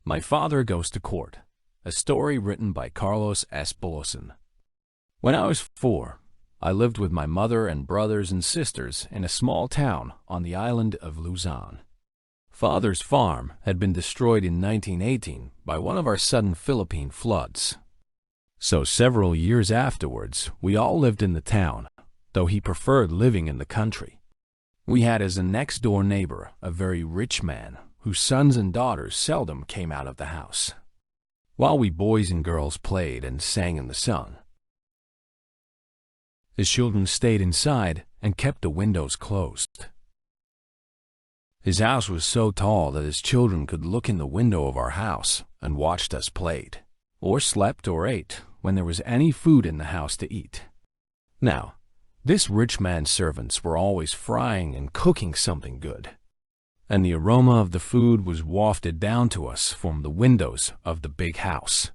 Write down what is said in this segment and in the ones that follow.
My Father Goes to Court, a story written by Carlos Bulosan. When I was 4, I lived with my mother and brothers and sisters in a small town on the island of Luzon. Father's farm had been destroyed in 1918 by one of our sudden Philippine floods. So several years afterwards, we all lived in the town, though he preferred living in the country. We had as a next-door neighbor a very rich man whose sons and daughters seldom came out of the house, while we boys and girls played and sang in the sun. His children stayed inside and kept the windows closed. His house was so tall that his children could look in the window of our house and watched us played, or slept or ate when there was any food in the house to eat. Now, this rich man's servants were always frying and cooking something good, and the aroma of the food was wafted down to us from the windows of the big house.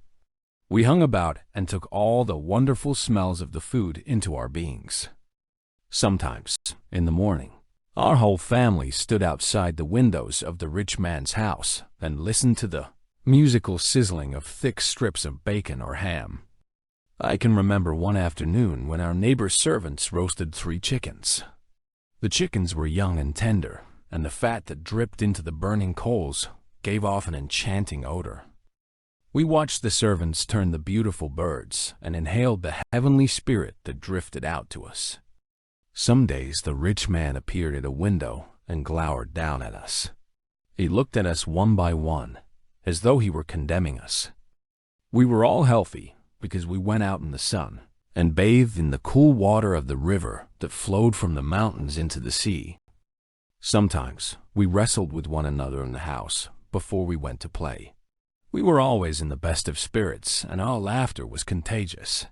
We hung about and took all the wonderful smells of the food into our beings. Sometimes, in the morning, our whole family stood outside the windows of the rich man's house and listened to the musical sizzling of thick strips of bacon or ham. I can remember one afternoon when our neighbor's servants roasted 3 chickens. The chickens were young and tender, and the fat that dripped into the burning coals gave off an enchanting odor. We watched the servants turn the beautiful birds and inhaled the heavenly spirit that drifted out to us. Some days the rich man appeared at a window and glowered down at us. He looked at us one by one, as though he were condemning us. We were all healthy because we went out in the sun and bathed in the cool water of the river that flowed from the mountains into the sea. Sometimes we wrestled with one another in the house before we went to play. We were always in the best of spirits, and our laughter was contagious.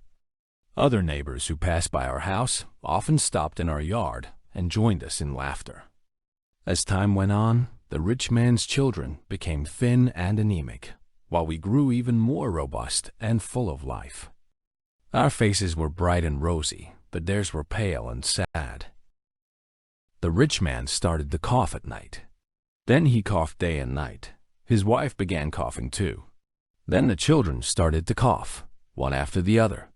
Other neighbors who passed by our house often stopped in our yard and joined us in laughter. As time went on, the rich man's children became thin and anemic, while we grew even more robust and full of life. Our faces were bright and rosy, but theirs were pale and sad. The rich man started to cough at night. Then he coughed day and night. His wife began coughing too. Then the children started to cough, one after the other.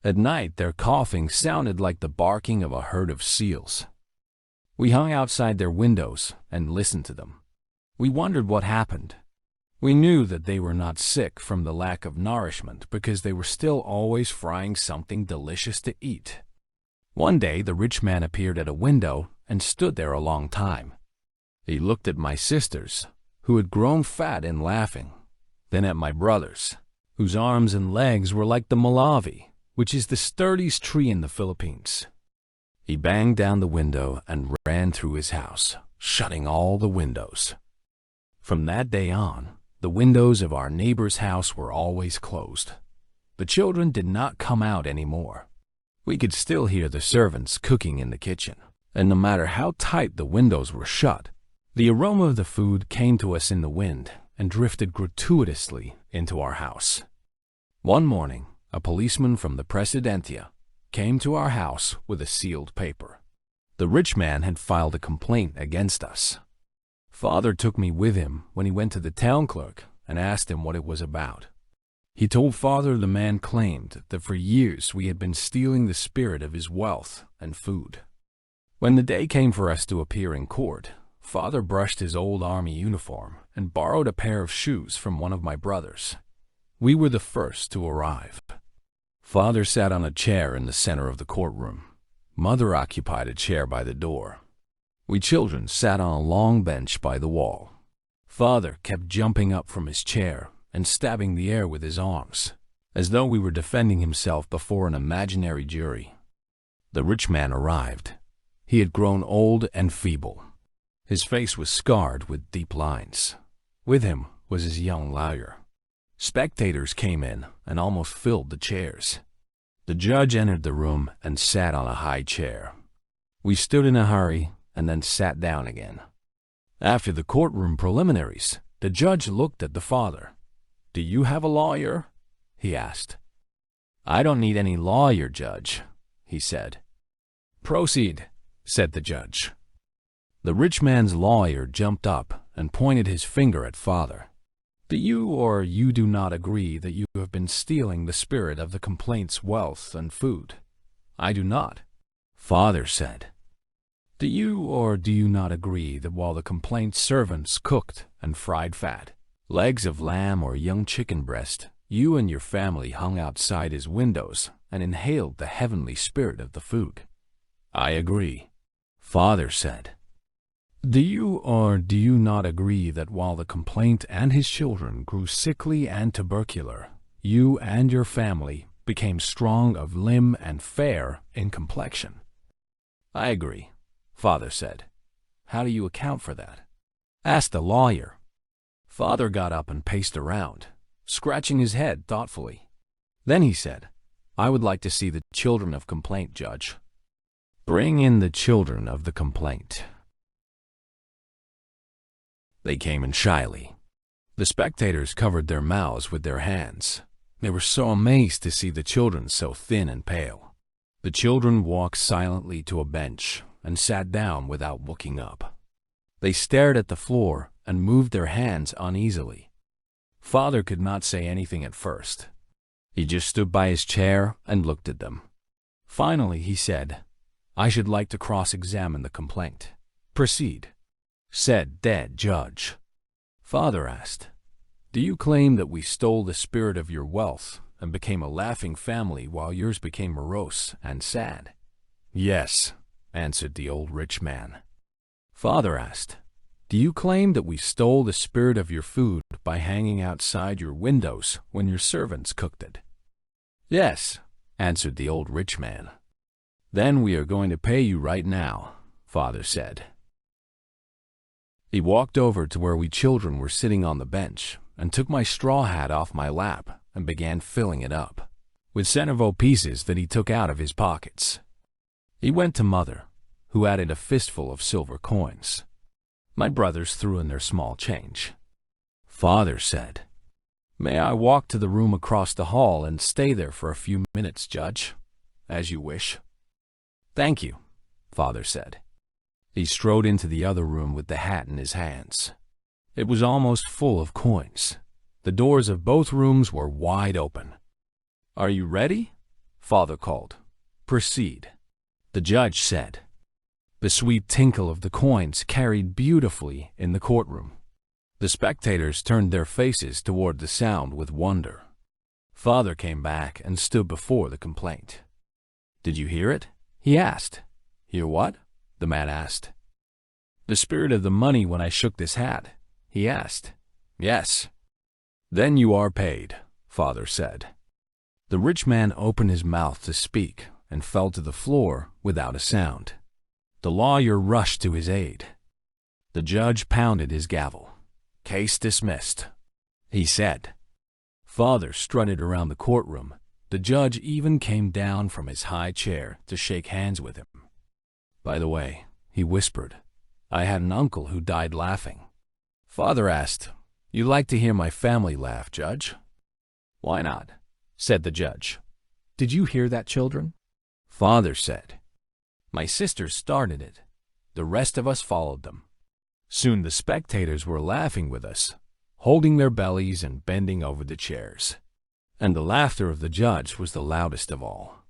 At night, their coughing sounded like the barking of a herd of seals. We hung outside their windows and listened to them. We wondered what happened. We knew that they were not sick from the lack of nourishment because they were still always frying something delicious to eat. One day, the rich man appeared at a window and stood there a long time. He looked at my sisters, who had grown fat in laughing, then at my brothers, whose arms and legs were like the malavi, which is the sturdiest tree in the Philippines. He banged down the window and ran through his house, shutting all the windows. From that day on, the windows of our neighbor's house were always closed. The children did not come out anymore. We could still hear the servants cooking in the kitchen, and no matter how tight the windows were shut, the aroma of the food came to us in the wind and drifted gratuitously into our house. One morning, a policeman from the Presidencia came to our house with a sealed paper. The rich man had filed a complaint against us. Father took me with him when he went to the town clerk and asked him what it was about. He told Father the man claimed that for years we had been stealing the spirit of his wealth and food. When the day came for us to appear in court, Father brushed his old army uniform and borrowed a pair of shoes from one of my brothers. We were the first to arrive. Father sat on a chair in the center of the courtroom. Mother occupied a chair by the door. We children sat on a long bench by the wall. Father kept jumping up from his chair and stabbing the air with his arms, as though we were defending himself before an imaginary jury. The rich man arrived. He had grown old and feeble. His face was scarred with deep lines. With him was his young lawyer. Spectators came in and almost filled the chairs. The judge entered the room and sat on a high chair. We stood in a hurry and then sat down again. After the courtroom preliminaries, the judge looked at the father. "Do you have a lawyer?" he asked. "I don't need any lawyer, Judge," he said. "Proceed," said the judge. The rich man's lawyer jumped up and pointed his finger at Father. Do you or you do not agree that you have been stealing the spirit of the complaint's wealth and food? I do not. Father said. Do you or do you not agree that while the complaint's servants cooked and fried fat, legs of lamb or young chicken breast, you and your family hung outside his windows and inhaled the heavenly spirit of the food? I agree. Father said. Do you or do you not agree that while the complaint and his children grew sickly and tubercular, you and your family became strong of limb and fair in complexion? I agree, Father said. How do you account for that? Asked the lawyer. Father got up and paced around, scratching his head thoughtfully. Then he said, I would like to see the children of complaint, Judge. Bring in the children of the complaint. They came in shyly. The spectators covered their mouths with their hands. They were so amazed to see the children so thin and pale. The children walked silently to a bench and sat down without looking up. They stared at the floor and moved their hands uneasily. Father could not say anything at first. He just stood by his chair and looked at them. Finally, he said, I should like to cross-examine the complaint. Proceed, said dead judge. Father asked, do you claim that we stole the spirit of your wealth and became a laughing family while yours became morose and sad? Yes, answered the old rich man. Father asked, do you claim that we stole the spirit of your food by hanging outside your windows when your servants cooked it? Yes, answered the old rich man. Then we are going to pay you right now, Father said. He walked over to where we children were sitting on the bench and took my straw hat off my lap and began filling it up with centervo pieces that he took out of his pockets. He went to Mother, who added a fistful of silver coins. My brothers threw in their small change. Father said, May I walk to the room across the hall and stay there for a few minutes, Judge? As you wish. Thank you, Father said. He strode into the other room with the hat in his hands. It was almost full of coins. The doors of both rooms were wide open. Are you ready? Father called. Proceed. The judge said. The sweet tinkle of the coins carried beautifully in the courtroom. The spectators turned their faces toward the sound with wonder. Father came back and stood before the complaint. Did you hear it? He asked. Hear what? The man asked. The spirit of the money when I shook this hat, he asked. Yes. Then you are paid, Father said. The rich man opened his mouth to speak and fell to the floor without a sound. The lawyer rushed to his aid. The judge pounded his gavel. Case dismissed, he said. Father strutted around the courtroom. The judge even came down from his high chair to shake hands with him. By the way, he whispered, I had an uncle who died laughing. Father asked, You like to hear my family laugh, Judge? Why not? Said the judge. Did you hear that, children? Father said. My sisters started it. The rest of us followed them. Soon the spectators were laughing with us, holding their bellies and bending over the chairs. And the laughter of the judge was the loudest of all.